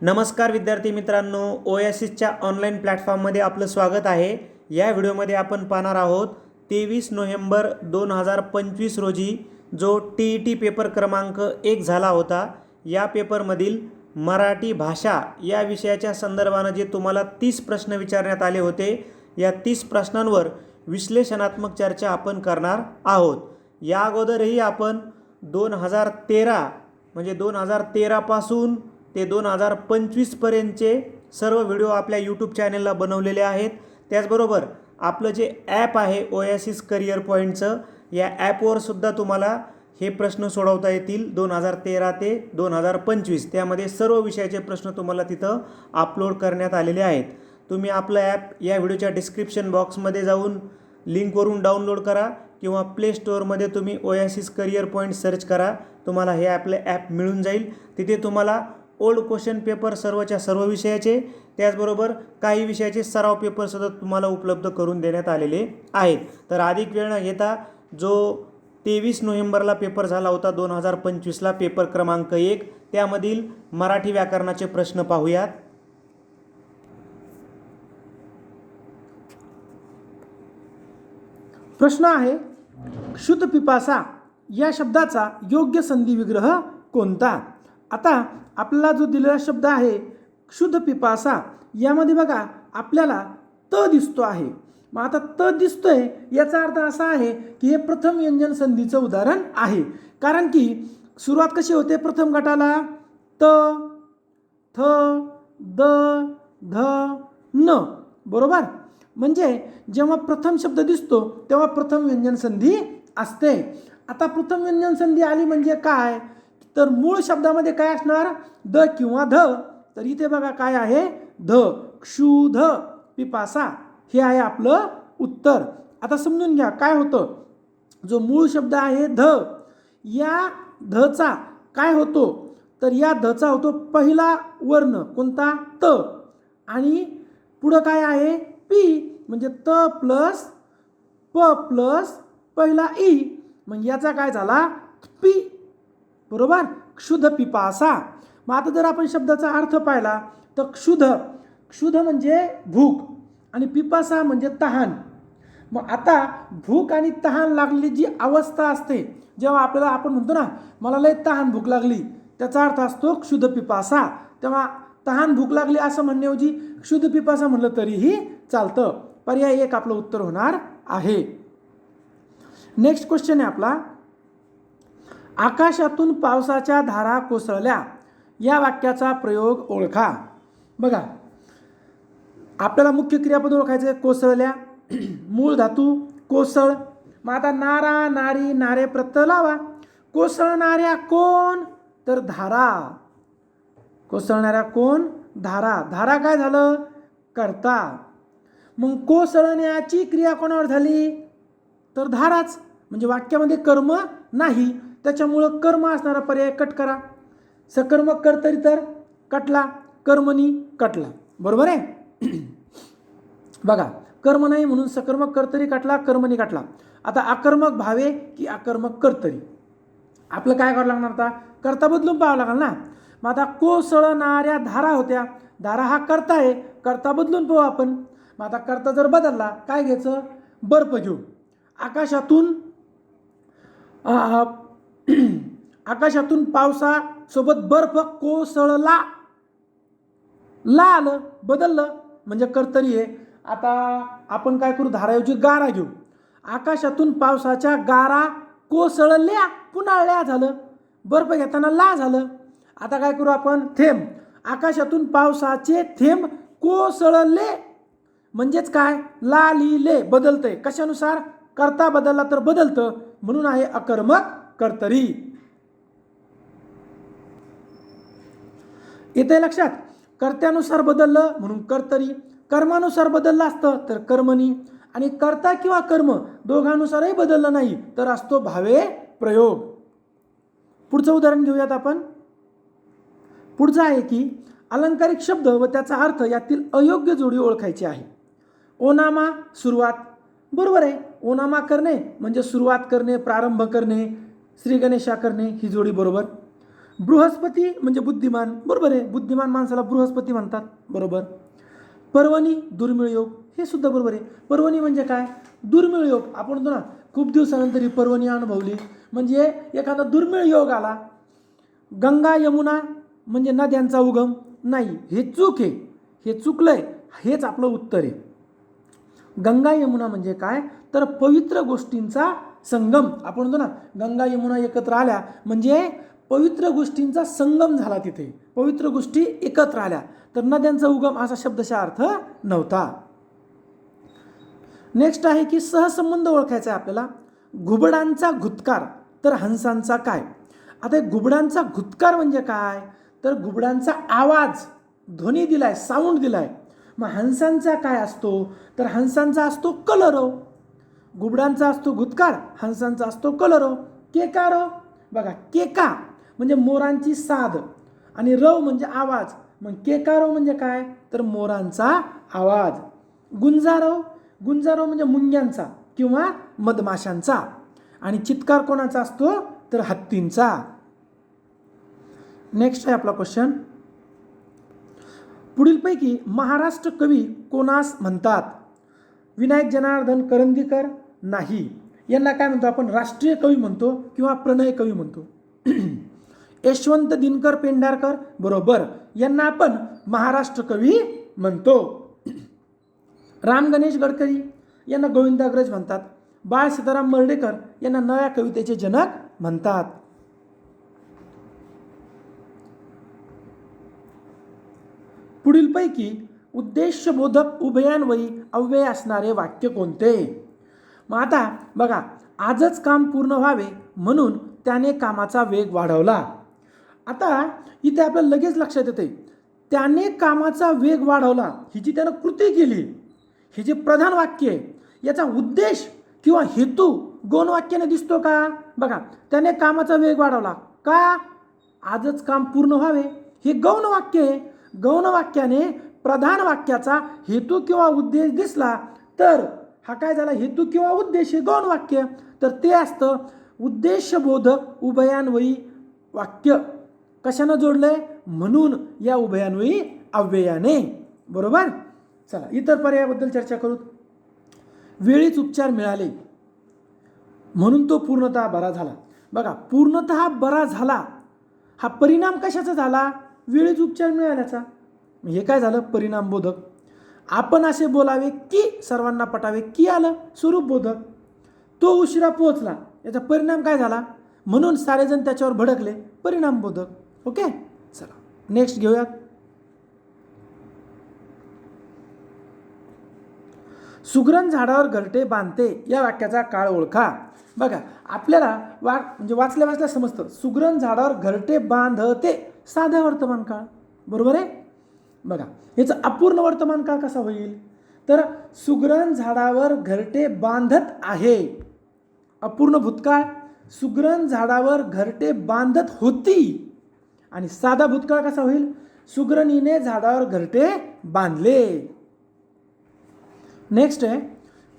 नमस्कार विद्यार्थी मित्रांनो, ओएसिसच्या ऑनलाईन प्लॅटफॉर्ममध्ये आपलं स्वागत आहे। या व्हिडिओमध्ये आपण पाहणार आहोत 23 नोव्हेंबर 2025 रोजी जो TET पेपर क्रमांक 1 झाला होता। या पेपरमधील मराठी भाषा या विषयाच्या संदर्भाने जे तुम्हाला 30 प्रश्न विचारण्यात आले होते, या 30 प्रश्नांवर विश्लेषणात्मक चर्चा आपण करणार आहोत। या अगोदरही आपण 2013 म्हणजे 2013 पासून ते 2025 पर्यंतचे सर्व व्हिडिओ आपल्या यूट्यूब चॅनलला बनवलेले आहेत। त्याचबरोबर आपलं जे ॲप आहे ओएसिस करियर पॉईंटचं, या ॲपवर सुद्धा तुम्हाला हे प्रश्न सोडवता येतील 2013 ते 2025। त्यामध्ये सर्व विषयाचे प्रश्न तुम्हाला तिथं अपलोड करण्यात आलेले आहेत। तुम्ही आपलं ॲप या व्हिडिओच्या डिस्क्रिप्शन बॉक्समध्ये जाऊन लिंकवरून डाउनलोड करा किंवा प्ले स्टोअरमध्ये तुम्ही ओएसिस करियर पॉईंट सर्च करा, तुम्हाला हे आपले ॲप मिळून जाईल। तिथे तुम्हाला ओल्ड क्वेश्चन पेपर सर्वच्या सर्व विषयाचे, त्याचबरोबर काही विषयाचे सराव पेपरसुद्धा तुम्हाला उपलब्ध करून देण्यात आलेले आहेत। तर अधिक वेळ न घेता जो 23 नोव्हेंबरला पेपर झाला होता 2025ला पेपर क्रमांक 1, त्यामधील मराठी व्याकरणाचे प्रश्न पाहूयात। प्रश्न आहे, क्षुत पिपासा या शब्दाचा योग्य संधी विग्रह कोणता? आता आपल्याला जो दिलेला शब्द आहे क्षुत पिपासा, यामध्ये बघा आपल्याला त दिसतो आहे। मग आता त दिसतोय याचा अर्थ असा आहे की हे प्रथम व्यंजन संधीचं उदाहरण आहे। कारण की सुरुवात कशी होते प्रथम गटाला त, थ, द, ध, न, बरोबर। म्हणजे जेव्हा प्रथम शब्द दिसतो तेव्हा प्रथम व्यंजन संधी असते। आता प्रथम व्यंजन संधी आली म्हणजे काय, तर मूळ शब्दामध्ये काय असणार, द किंवा ध। तर इथे बघा काय आहे, ध, क्षुध पिपासा, हे आहे आपलं उत्तर। आता समजून घ्या काय होतं, जो मूळ शब्द आहे ध, या धचा काय होतो, तर या धचा होतो पहिला वर्ण कोणता, त, आणि पुढं काय आहे पी, म्हणजे त प्लस प प्लस पहिला ई, मग याचा काय झाला पी, बरोबर, क्षुध पिपासा। मग आता जर आपण शब्दाचा अर्थ पाहिला तर क्षुध म्हणजे भूक आणि पिपासा म्हणजे तहान। मग आता भूक आणि तहान लागलेली जी अवस्था असते, जेव्हा आपल्याला आपण म्हणतो ना मला लय तहान भूक लागली, त्याचा अर्थ असतो क्षुध पिपासा। तेव्हा तहान भूक लागली असं म्हणण्याऐवजी क्षुध पिपासा म्हणलं तरीही चालतं। पर्याय 1 आपलं उत्तर होणार आहे। नेक्स्ट क्वेश्चन आहे आपला, आकाशातून पावसाच्या धारा कोसळल्या या वाक्याचा प्रयोग ओळखा। बघा आपल्याला मुख्य क्रियापद ओळखायचं आहे, कोसळल्या, मूळ धातू कोसळ। मग आता नारा, नारी, नारे प्रत्यय लावा। कोसळणाऱ्या कोण, तर धारा, कोसळणाऱ्या कोण, धारा, धारा काय झालं, कर्ता। मग कोसळण्याची क्रिया कोणावर झाली, तर धाराच, म्हणजे वाक्यामध्ये कर्म नाही, त्याच्यामुळं कर्म असणारा पर्याय कट करा। सकर्मक कर्तरी तर कटला, कर्मणी कटला, बरोबर आहे। बघा कर्म नाही म्हणून सकर्मक कर्तरी कटला, कर्मणी कटला। आता अकर्मक भावे की अकर्मक कर्तरी, आपलं काय करावं लागणार, आता कर्ता बदलून पाहावं लागेल ना। मग आता कोसळणाऱ्या धारा होत्या, धारा हा कर्ता आहे, कर्ता बदलून पाहू आपण। मग आता कर्ता जर बदलला काय घ्यायचं, बर्फ घेऊ। आकाशातून आकाशातून पावसासोबत बर्फ कोसळला, ला आलं, बदललं म्हणजे कर्तरी आहे। आता आपण काय करू, धाराऐवजी गारा घेऊ। आकाशातून पावसाच्या गारा कोसळल्या, पुन्हा ल्या झालं, बर्फ घेताना ला झालं। आता काय करू आपण, थेंब, आकाशातून पावसाचे थेंब कोसळले, म्हणजेच काय, ला लिहिले, बदलतंय कशानुसार, कर्ता बदलला तर बदलतं, म्हणून आहे अकर्मक कर्तरी। येते लक्षात, कर्त्यानुसार बदललं म्हणून कर्तरी, कर्मानुसार बदललं असतं तर कर्मणी, आणि कर्ता किंवा कर्म दोघांनुसारही बदललं नाही तर असतो भावे प्रयोग। पुढचं उदाहरण घेऊयात आपण। पुढचं आहे की अलंकारिक शब्द व त्याचा अर्थ यातील अयोग्य जोडी ओळखायची आहे। ओनामा सुरुवात, बरोबर आहे, ओनामा करणे म्हणजे सुरुवात करणे, प्रारंभ करणे, श्री गणेशा करणे, ही जोडी बरोबर। बृहस्पती म्हणजे बुद्धिमान, बरोबर आहे, बुद्धिमान माणसाला बृहस्पती म्हणतात, बरोबर. पर्वणी दुर्मिळ योग, हे सुद्धा बरोबर आहे. पर्वणी म्हणजे काय? दुर्मिळ योग. आपण म्हणतो ना खूप दिवसानंतर ही पर्वणी अनुभवली, म्हणजे एखादा दुर्मिळ योग आला. गंगा यमुना म्हणजे नद्यांचा उगम नाही, हे चूक आहे, हे चुकलंय, हेच आपलं उत्तर आहे. गंगा यमुना म्हणजे काय? तर पवित्र गोष्टींचा संगम. आपण म्हणतो ना गंगा यमुना एकत्र आल्या म्हणजे पवित्र गोष्टींचा संगम झाला, तिथे पवित्र गोष्टी एकत्र आल्या. तर नद्यांचा उगम असा शब्दशः अर्थ नव्हता. नेक्स्ट आहे की सहसंबंध ओळखायचा आहे आपल्याला. घुबडांचा घुतकार तर हंसांचा काय? आता घुबडांचा घुतकार म्हणजे काय? तर घुबडांचा आवाज, ध्वनी दिलाय, साऊंड दिलाय. मग हंसांचा काय असतो? तर हंसांचा असतो कलरव. घुबडांचा असतो घुतकार, हंसांचा असतो कलरव. केकारव बघा, केका म्हणजे मोरांची साद आणि रव म्हणजे आवाज. मग केकारव म्हणजे काय? तर मोरांचा आवाज. गुंजारव, गुंजारव म्हणजे मुंग्यांचा किंवा मधमाशांचा. आणि चित्कार कोणाचा असतो? तर हत्तींचा. नेक्स्ट आहे आपला क्वेश्चन. पुढीलपैकी महाराष्ट्र कवी कोणास म्हणतात? विनायक जनार्दन करंदीकर नाही, यांना काय म्हणतो आपण? राष्ट्रीय कवी म्हणतो किंवा प्रणय कवी म्हणतो. यशवंत दिनकर पेंढारकर, बरोबर, यांना आपण महाराष्ट्र कवी म्हणतो. राम गणेश गडकरी यांना गोविंदाग्रज म्हणतात. बाळ सीताराम मर्ढेकर यांना नव्या कवितेचे जनक म्हणतात. पुढीलपैकी उद्देशबोधक उभयान्वयी अव्यय असणारे वाक्य कोणते? मग आता बघा, आजच काम पूर्ण व्हावे म्हणून त्याने कामाचा वेग वाढवला. आता इथे आपल्याला लगेच लक्षात येते, त्याने कामाचा वेग वाढवला, ही जी त्यानं कृती केली, हे जे प्रधान वाक्य आहे, याचा उद्देश किंवा हेतू गौण वाक्याने दिसतो का? बघा, त्याने कामाचा वेग वाढवला का? आजच काम पूर्ण व्हावे, हे गौण वाक्य आहे. गौण वाक्याने प्रधान वाक्याचा हेतू किंवा उद्देश दिसला तर हा काय झाला? हेतू किंवा उद्देश, हे गौण वाक्य. तर ते असतं उद्देशबोधक उभयान्वयी वाक्य. कशानं जोडलंय? म्हणून या उभयान्वयी अव्ययाने, बरोबर. चला इतर पर्यायाबद्दल चर्चा करू. वेळीच उपचार मिळाले म्हणून तो पूर्णतः बरा झाला. बघा, पूर्णतः बरा झाला हा परिणाम कशाचा झाला? वेळीच उपचार मिळाल्याचा. हे काय झालं? परिणाम बोधक. आपण असे बोलावे की सर्वांना पटावे, की आलं स्वरूप बोधक. तो उशिरा पोहोचला, याचा परिणाम काय झाला? म्हणून सारेजण त्याच्यावर भडकले, परिणाम बोधक. ओके, चला नेक्स्ट घेऊयात. सुगरण झाडावर घरटे बांधते या वाक्याचा काळ ओळखा. बघा, आपल्याला म्हणजे वाचल्या समजतं. सुगरण झाडावर घरटे बांधते साधा वर्तमान काळ, बरोबर आहे. बघा, याचं अपूर्ण वर्तमान काळ कसा होईल? तर सुगरण झाडावर घरटे बांधत आहे, अपूर्ण भूतकाळ. सुगरण झाडावर घरटे बांधत होती. आणि साधा भूतकाळ कसा होईल? सुगरणीने झाडावर घरटे बांधले. नेक्स्ट आहे,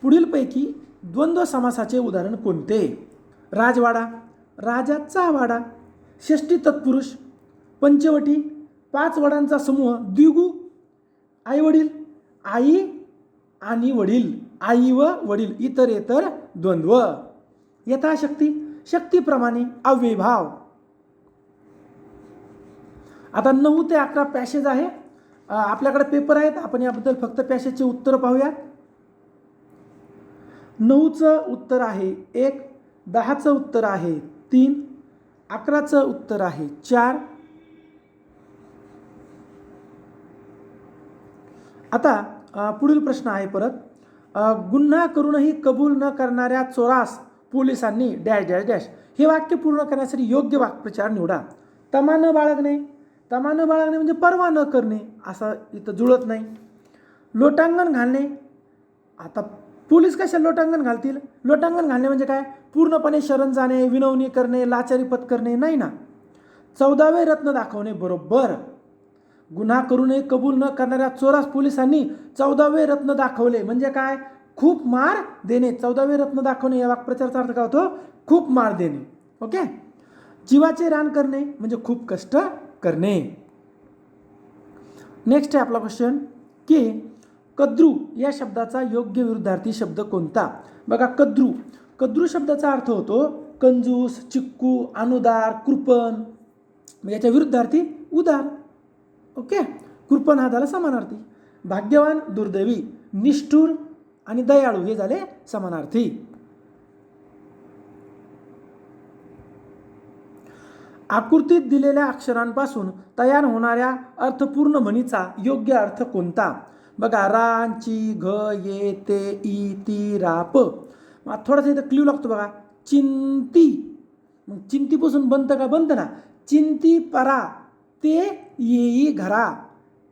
पुढीलपैकी द्वंद्व समासाचे उदाहरण कोणते? राजवाडा, राजाचा वाडा. षष्टी तत्पुरुष, पंचवटी, 5 वडांचा समूह, द्विगु. आई वडील, आई आणि वडील, आई व वडील. इतरेतर द्वंद्व. यथाशक्ती, शक्तीप्रमाणे. अव्ययभाव. आता 9 ते 11 पॅसेज आहे. आपल्याकडे पेपर आहेत, आपण याबद्दल फक्त पॅसेजचे उत्तर पाहूयात. 9चं उत्तर आहे 1, 10चं उत्तर आहे 3, 11चं उत्तर आहे 4. आता पुढील प्रश्न आहे परत. गुन्हा करूनही कबूल न करणाऱ्या चोरास पोलिसांनी डॅश डॅश डॅश. हे वाक्य पूर्ण करण्यासाठी योग्य वाक्प्रचार निवडा. तमा न बाळगणे, तमा न बाळगणे म्हणजे पर्वा न करणे, असं इथं जुळत नाही. लोटांगण घालणे, आता पोलीस कशा लोटांगण घालतील? लोटांगण घालणे म्हणजे काय? पूर्णपणे शरण जाणे, विनवणी करणे, लाचारी पत्करणे नाही ना. 14वे रत्न दाखवणे, बरोबर. गुन्हा करूनही कबूल न करणाऱ्या चोरास पोलिसांनी 14वे रत्न दाखवले म्हणजे काय? खूप मार देणे. 14वे रत्न दाखवणे या वाक्प्रचाराचा अर्थ काय होतो? खूप मार देणे. ओके. जीवाचे रान करणे म्हणजे खूप कष्ट करणे. नेक्स्ट आहे आपला क्वेश्चन की कद्रू या शब्दाचा योग्य विरुद्धार्थी शब्द कोणता. बघा कद्रू शब्दाचा अर्थ होतो कंजूस, चिक्कू, अनुदार, कृपण. याच्या विरुद्धार्थी उदार. ओके, कृपण हा झाला समानार्थी. भाग्यवान, दुर्दैवी, निष्ठुर आणि दयाळू हे झाले समानार्थी. आकृतीत दिलेल्या अक्षरांपासून तयार होणाऱ्या अर्थपूर्ण म्हणीचा योग्य अर्थ कोणता. बघा रान, ची, घ, ये, ते, ई, ती, रा, प. थोडासा इथं क्ल्यू लागतो बघा. चिंती, मग चिंतीपासून बनतं का, बनतं ना. चिंती परा ते येई घरा.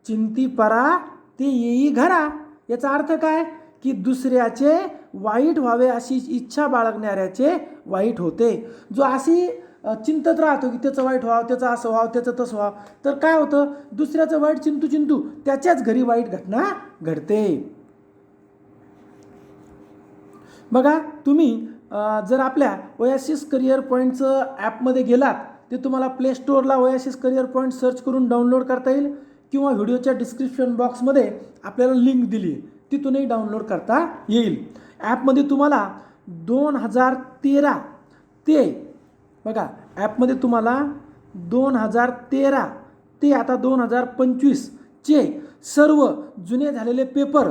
चिंती परा ते येई घरा. याचा अर्थ काय की दुसऱ्याचे वाईट व्हावे अशी इच्छा बाळगणाऱ्याचे वाईट होते. जो अशी चिंतत राहतो की त्याचं वाईट व्हावं, त्याचं असं व्हावं, त्याचं तसं व्हावं, तर काय होतं, दुसऱ्याचं वाईट चिंतू त्याच्याच घरी वाईट घटना घडते. बघा तुम्ही जर आपल्या ओएसिस करिअर पॉईंटचं ॲपमध्ये गेलात ते तुम्हाला प्ले स्टोअरला ओएसिस करिअर पॉईंट सर्च करून डाउनलोड करता येईल किंवा व्हिडिओच्या डिस्क्रिप्शन बॉक्समध्ये आपल्याला लिंक दिली आहे तिथूनही डाउनलोड करता येईल. ॲपमध्ये तुम्हाला 2013 ते बघा ॲपमध्ये तुम्हाला 2013 ते आता 2025चे सर्व जुने झालेले पेपर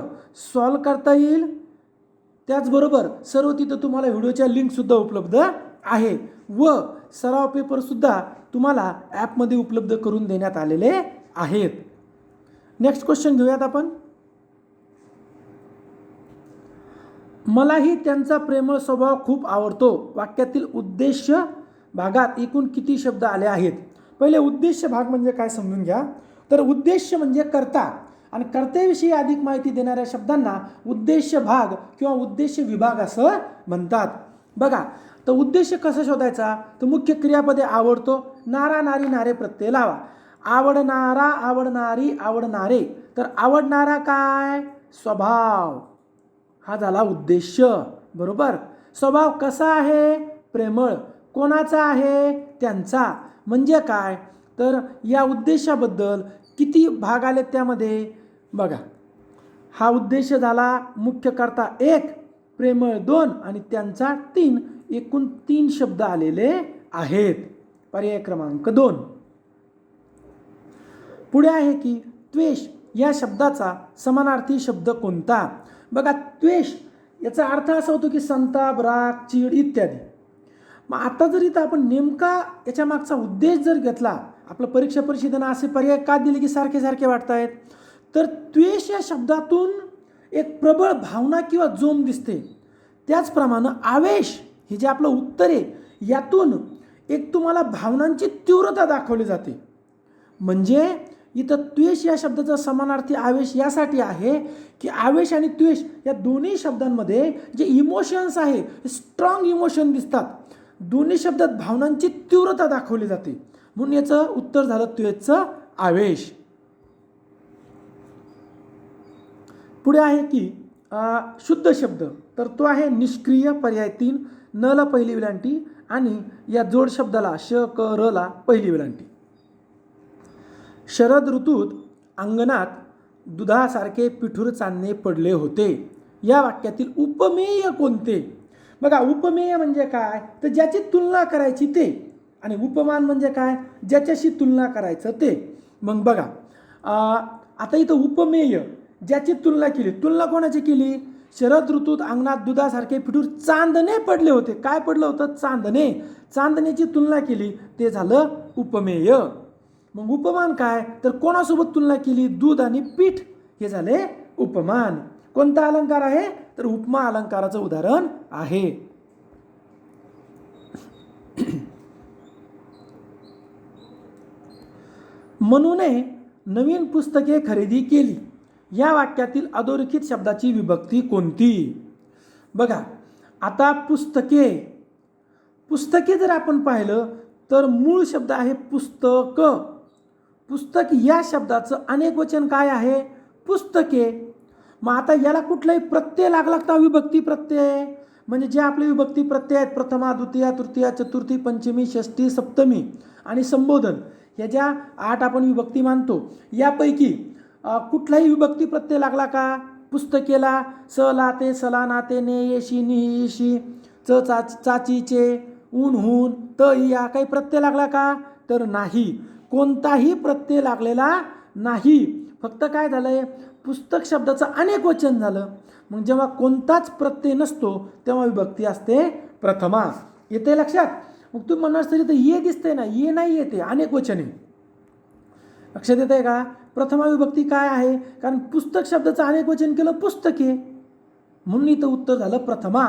सॉल्व करता येईल. त्याचबरोबर सर्व तिथं तुम्हाला व्हिडिओच्या लिंकसुद्धा उपलब्ध आहे व सराव पेपरसुद्धा तुम्हाला ॲपमध्ये उपलब्ध करून देण्यात आलेले आहेत. नेक्स्ट क्वेश्चन घेऊयात आपण. मलाही त्यांचा प्रेमळ स्वभाव खूप आवडतो. वाक्यातील उद्देश्य भागात एकूण किती शब्द आले आहेत. पहिले उद्देश्य भाग म्हणजे काय समजून घ्या. तर उद्देश्य म्हणजे कर्ता आणि कर्त्याविषयी अधिक माहिती देणाऱ्या शब्दांना उद्देश्य भाग किंवा उद्देश्य विभाग असं म्हणतात. बघा तर उद्देश्य कसं शोधायचा. तर मुख्य क्रियापदे आवडतो, नारा, नारी, नारे प्रत्यय लावा. आवडणारा, आवडणारी, आवडणारे. तर आवडणारा काय, स्वभाव हा झाला उद्देश्य. बरोबर. स्वभाव कसा आहे, प्रेमळ. कोणाचा आहे, त्यांचा. म्हणजे काय तर या उद्देशाबद्दल किती भाग आले त्यामध्ये बघा. हा उद्देश झाला मुख्य कर्ता 1, प्रेमळ 2 आणि त्यांचा 3. एकूण 3 शब्द आलेले आहेत. पर्याय क्रमांक 2. पुढे आहे की त्वेष या शब्दाचा समानार्थी शब्द कोणता. बघा त्वेष याचा अर्थ असा होतो की संताप, राग, चीड इत्यादी. मग आता जर इथं आपण नेमका याच्या मागचा उद्देश जर घेतला, आपलं परीक्षा परिषदेनं असे पर्याय का दिले की सारखे सारखे वाटत आहेत. तर त्वेष या शब्दातून एक प्रबळ भावना किंवा जोम दिसते. त्याचप्रमाणे आवेश हे जे आपलं उत्तर आहे यातून एक तुम्हाला भावनांची तीव्रता दाखवली जाते. म्हणजे इथं त्वेष या शब्दाचा समानार्थी आवेश यासाठी आहे की आवेश आणि त्वेष या दोन्ही शब्दांमध्ये जे इमोशन्स आहे स्ट्रॉंग इमोशन दिसतात. दोन्ही शब्दात भावनांची तीव्रता दाखवली जाते. म्हणून याचं उत्तर झालं त्वेषचं आवेश. पुढे आहे की शुद्ध शब्द. तर तो आहे निष्क्रिय. पर्याय 3. न ला पहिली विलांटी आणि या जोड शब्दाला श, क, र ला पहिली विलांटी. शरद ऋतूत अंगणात दुधासारखे पिठूर चांदणे पडले होते. या वाक्यातील उपमेय कोणते. बघा उपमेय म्हणजे काय तर ज्याची तुलना करायची ते आणि उपमान म्हणजे काय ज्याच्याशी तुलना करायचं ते. मग बघा आता इथं उपमेय ज्याची तुलना केली. तुलना कोणाची केली. शरद ऋतूत अंगणात दुधासारखे पिठूर चांदणे पडले होते. काय पडलं होतं, चांदणे. चांदण्याची तुलना केली ते झालं उपमेय. मग उपमान काय तर कोणासोबत तुलना केली, दूध आणि पीठ हे झाले उपमान. कोणता अलंकार आहे तर उपमा अलंकाराचं उदाहरण आहे. मनूने नवीन पुस्तके खरेदी केली. या वाक्यातील अधोरेखित शब्दाची विभक्ती कोणती. बघा आता पुस्तके. पुस्तके जर आपण पाहिलं तर मूळ शब्द आहे पुस्तक. पुस्तक या शब्दाचं अनेक वचन काय आहे पुस्तके. मग आता याला कुठलाही प्रत्यय लागला का विभक्ती प्रत्यय. म्हणजे जे आपले विभक्ती प्रत्यय आहेत प्रथमा, द्वितीया, तृतीया, चतुर्थी, पंचमी, षष्ठी, सप्तमी आणि संबोधन, ह्या ज्या 8 आपण विभक्ती मानतो, यापैकी कुठलाही विभक्ती प्रत्यय लागला का? पुस्तकेला स लाते, सला नाते, ने येशी, निही ईशी, च चाचीचे, ऊन हून, त या काही प्रत्यय लागला का? तर नाही, कोणताही प्रत्यय लागलेला नाही. फक्त काय झालंय, पुस्तक शब्दाचं अनेक वचन झालं. मग जेव्हा कोणताच प्रत्यय नसतो तेव्हा विभक्ती असते प्रथमा. येते लक्षात? मग तुम्ही म्हणणार तरी तर ये दिसते ना, ये नाही येते, अनेक वचने. लक्षात येत आहे का? प्रथमा विभक्ती काय आहे? कारण पुस्तक शब्दाचं अनेक वचन केलं पुस्तके, म्हणून इथं उत्तर झालं प्रथमा.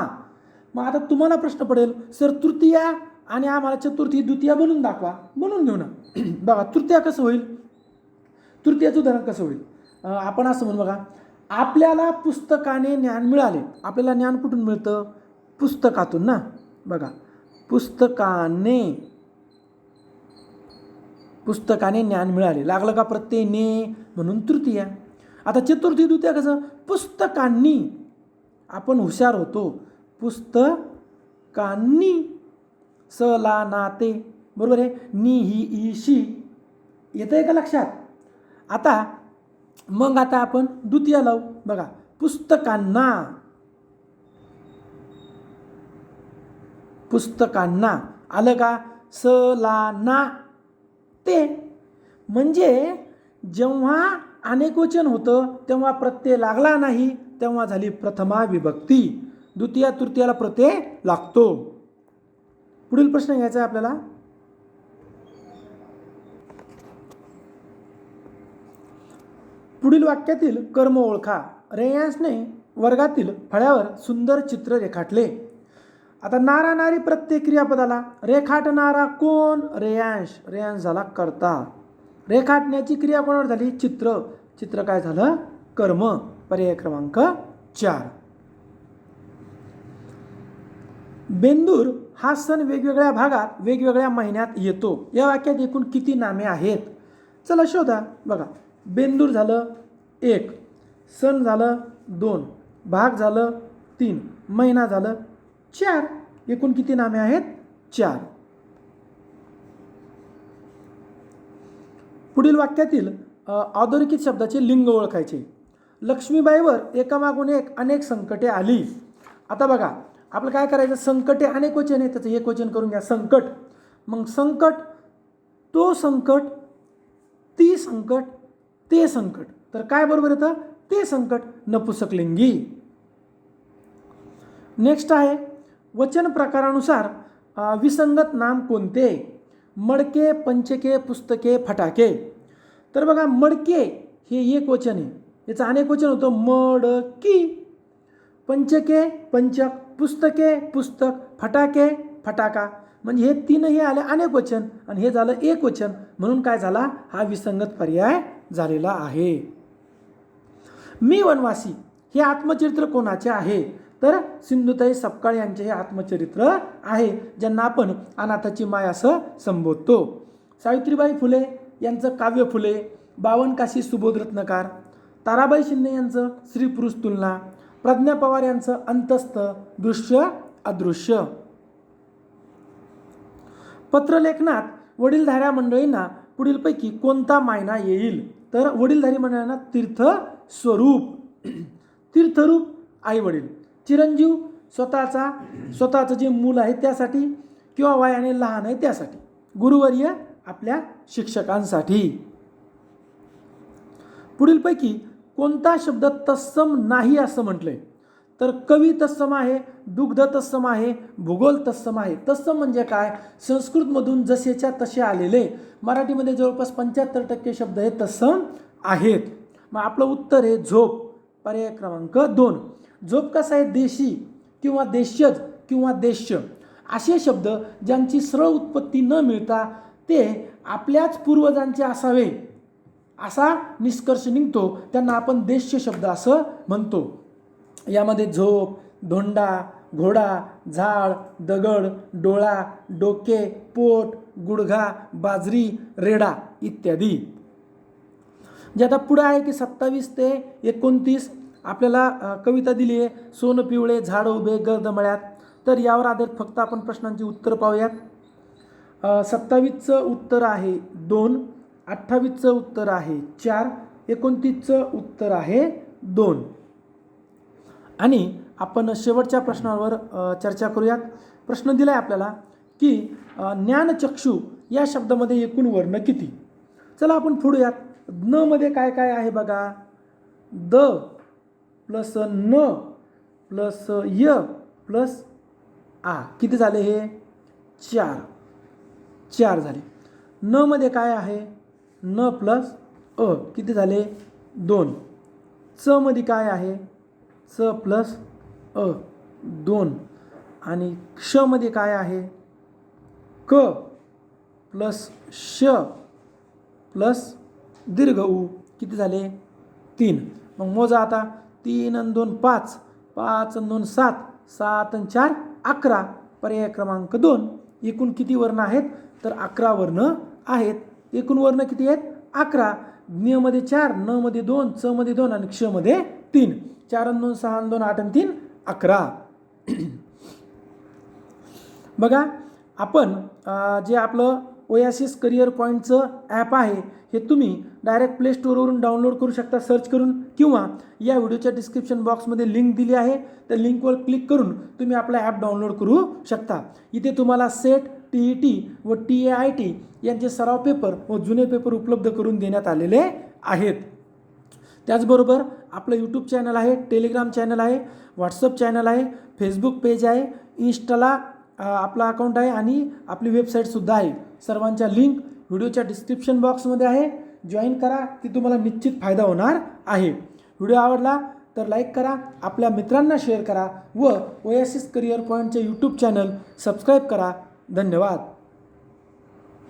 मग आता तुम्हाला प्रश्न पडेल, सर तृतीया आणि आम्हाला चतुर्थी, द्वितीया बनवून दाखवा. बनवून घेऊ ना. बघा तृतीया कसं होईल, तृतीयाचं उदाहरण कसं होईल? आपण असं म्हणू बघा, आपल्याला पुस्तकाने ज्ञान मिळाले. आपल्याला ज्ञान कुठून मिळतं? पुस्तकातून ना. बघा पुस्तकाने ज्ञान मिळाले, लागलं का प्रत्यय ने, म्हणून तृतीया. आता चतुर्थी, द्वितीया कसं? पुस्तकांनी, आपण हुशार होतो, पुस्तकांनी, स ला नाते, बरोबर आहे, नि ही ईशी. येतं आहे का लक्षात? आता मग आता आपण द्वितीया लावू. बघा पुस्तकांना, पुस्तकांना आलं का? स ला ना ते. म्हणजे जेव्हा अनेक वचन होतं तेव्हा प्रत्यय लागला नाही, तेव्हा झाली प्रथमा विभक्ती. द्वितीया तृतीयाला प्रत्यय लागतो. पुढील प्रश्न घ्यायचा आहे आपल्याला. पुढील वाक्यातील कर्म ओळखा. रेयांशने वर्गातील फळ्यावर सुंदर चित्र रेखाटले. आता नारा नारी प्रत्यय क्रियापदाला. रेखाटणारा कोण? रेयांश. रेयांश झाला कर्ता. रेखाटण्याची क्रिया कोणावर झाली? चित्र. चित्र काय झालं? कर्म. पर्याय क्रमांक 4. बेंदूर हा सण वेगवेगळ्या भागात वेगवेगळ्या महिन्यात येतो. या वाक्यात एकूण किती नामे आहेत? चला शोधा. बघा बेंदूर झालं 1, सण झालं 2, भाग झालं 3, महिना झालं 4. एकूण किती नामे आहेत? 4. पुढील वाक्यातील अधोरेखित शब्दाचे लिंग ओळखायचे. लक्ष्मीबाईवर एकामागून एक अनेक संकटे आली. आता बघा आपलं काय करायचं, संकटे अनेक वचन आहे, त्याचं एक वचन करून घ्या, संकट. मग संकट, तो संकट, ती संकट, ते संकट. तर काय बरोबर येतं? ते संकट, नपुंसकलिंगी. नेक्स्ट आहे वचन प्रकारानुसार विसंगत नाम कोणते? मडके, पंचके, पुस्तके, फटाके. तर बघा मडके हे एक वचन आहे, याचं अनेक वचन होतं मडकी. पंचके पंचक, पुस्तके पुस्तक, फटाके फटाका. म्हणजे हे तीनही आले अनेक वचन आणि हे झालं एक वचन, म्हणून काय झाला? हा विसंगत पर्याय झालेला आहे. मी वनवासी हे आत्मचरित्र कोणाचे आहे? तर सिंधुताई सपकाळ यांचे हे आत्मचरित्र आहे, ज्यांना आपण अनाथाची माय असं संबोधतो. सावित्रीबाई फुले यांचं काव्य फुले, 52 काशी सुबोध रत्नकार. ताराबाई शिंदे यांचं स्त्री पुरुष तुलना. प्रज्ञा पवार यांचं अंतस्थ, दृश्य अदृश्य. पत्रलेखनात वडीलधाऱ्या मंडळींना पुढीलपैकी कोणता मायना येईल? तर वडीलधारी मंडळींना तीर्थ स्वरूप, तीर्थरूप आई वडील. चिरंजीव स्वतःचं जे मूल आहे त्यासाठी, किंवा वयाने लहान आहे त्यासाठी. गुरुवर्य आपल्या शिक्षकांसाठी. पुढीलपैकी कोणता शब्द तत्सम नाही असं म्हटलंय? तर कवी तत्सम आहे, दुग्ध तत्सम आहे, भूगोल तत्सम आहे. तत्सम म्हणजे काय? संस्कृतमधून जसेच्या तसे आलेले. मराठीमध्ये जवळपास 75% शब्द हे तत्सम आहेत. मग आपलं उत्तर आहे झोप. पर्याय क्रमांक 2. झोप कसा आहे? देशी किंवा देशज किंवा देश्य असे शब्द ज्यांची सरळ उत्पत्ती न मिळता ते आपल्याच पूर्वजांचे असावे असा निष्कर्ष निघतो, त्यांना आपण देश्य शब्द असं म्हणतो. यामध्ये झोप, धोंडा, घोडा, झाड, दगड, डोळा, डोके, पोट, गुडघा, बाजरी, रेडा इत्यादी. जे आता पुढे आहे की 27 ते 29 आपल्याला कविता दिली आहे, सोनं पिवळे झाड उभे गर्द मळ्यात. तर यावर आधारित फक्त आपण प्रश्नांची उत्तर पाहूयात. 27चं उत्तर आहे 2, 28चं उत्तर आहे 4, 29चं उत्तर आहे 2. आणि आपण शेवटच्या प्रश्नावर चर्चा करूयात. प्रश्न दिला आहे आपल्याला की ज्ञानचक्षु या शब्दामध्ये एकूण वर्ण किती. चला आपण फोडूयात. न मध्ये काय काय आहे बघा. द प्लस न प्लस य प्लस आ. किती झाले हे 4 झाले. न मध्ये काय आहे न प्लस अ. किती झाले 2. च मध्ये काय आहे च प्लस अ 2. आणि क्ष मध्ये काय आहे क प्लस श प्लस दीर्घ उ. किती झाले 3. मग मोजा आता. 3 आणि 2 5, 5 आणि 2 7, 7 आणि 4 11. पर्याय क्रमांक 2. एकूण किती वर्ण आहेत तर 11 वर्ण आहेत. एकूण वर्ण किती आहेत 11. ज्ञ मध्ये 4, न मध्ये 2, च मध्ये 2 आणि क्ष मध्ये 3. 4 आणि 2 6 आणि 2 8 आणि 3 11. बघा आपण जे आपलं ओयासिस करिअर पॉईंटचं ॲप आहे हे तुम्ही डायरेक्ट प्ले स्टोअरवरून डाउनलोड करू शकता सर्च करून, किंवा या व्हिडिओच्या डिस्क्रिप्शन बॉक्समध्ये लिंक दिली आहे त्या लिंकवर क्लिक करून तुम्ही आपला ॲप डाउनलोड करू शकता. इथे तुम्हाला सेट, TET व TAIT यांचे सराव पेपर व जुने पेपर उपलब्ध करून देण्यात आलेले आहेत. त्याचबरोबर आपलं यूट्यूब चॅनल आहे, टेलिग्राम चॅनल आहे, व्हॉट्सअप चॅनल आहे, फेसबुक पेज आहे, इन्स्टाला आपला अकाउंट आहे आणि आपली वेबसाईटसुद्धा आहे. सर्वांच्या लिंक व्हिडिओच्या डिस्क्रिप्शन बॉक्समध्ये आहे. जॉईन करा, ती तुम्हाला निश्चित फायदा होणार आहे. व्हिडिओ आवडला तर लाईक करा, आपल्या मित्रांना शेअर करा व ओयासिस करिअर पॉईंटचे यूट्यूब चॅनल सबस्क्राईब करा. धन्यवाद.